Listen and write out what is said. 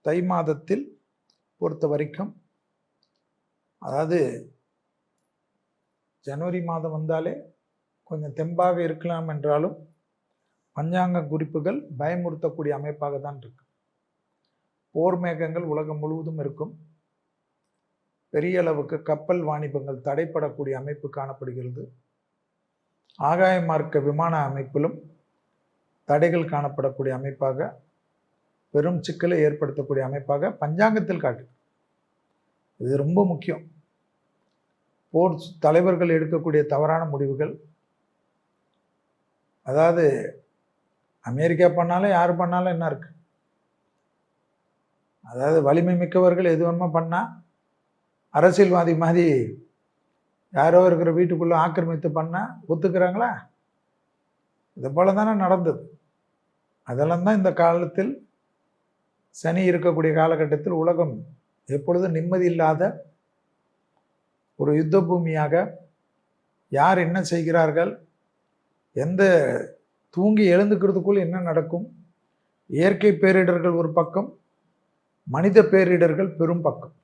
தை மாதத்தில் பொறுத்த வரைக்கும், அதாவது ஜனவரி மாதம் வந்தாலே கொஞ்சம் தெம்பாக இருக்கலாம் என்றாலும் பஞ்சாங்க குறிப்புகள் பயமுறுத்தக்கூடிய அமைப்பாக தான் இருக்கு. போர் மேகங்கள் உலகம் முழுவதும் இருக்கும். பெரிய அளவுக்கு கப்பல் வாணிபங்கள் தடைப்படக்கூடிய அமைப்பு காணப்படுகிறது. ஆகாய மார்க்க விமான அமைப்பிலும் தடைகள் காணப்படக்கூடிய அமைப்பாக, பெரும் சிக்கலை ஏற்படுத்தக்கூடிய அமைப்பாக பஞ்சாங்கத்தில் காட்டு. இது ரொம்ப முக்கியம். போர் தலைவர்கள் எடுக்கக்கூடிய தவறான முடிவுகள், அதாவது அமெரிக்கா பண்ணாலும் யார் பண்ணாலும் என்ன இருக்கு, அதாவது வலிமை மிக்கவர்கள் எது வேணுமோ பண்ணா, அரசியல்வாதி மாதிரி யாரோ இருக்கிற வீட்டுக்குள்ள ஆக்கிரமித்து பண்ணா ஒத்துக்கிறாங்களா? இது போல தானே நடந்தது. அதெல்லாம் தான் இந்த காலத்தில், சனி இருக்கக்கூடிய காலகட்டத்தில் உலகம் எப்பொழுதும் நிம்மதி இல்லாத ஒரு யுத்த பூமியாக, யார் என்ன செய்கிறார்கள், எந்த தூங்கி எழுந்துக்கிறதுக்குள் என்ன நடக்கும், இயற்கை பேரிடர்கள் ஒரு பக்கம், மனித பேரிடர்கள் பெரும் பக்கம்.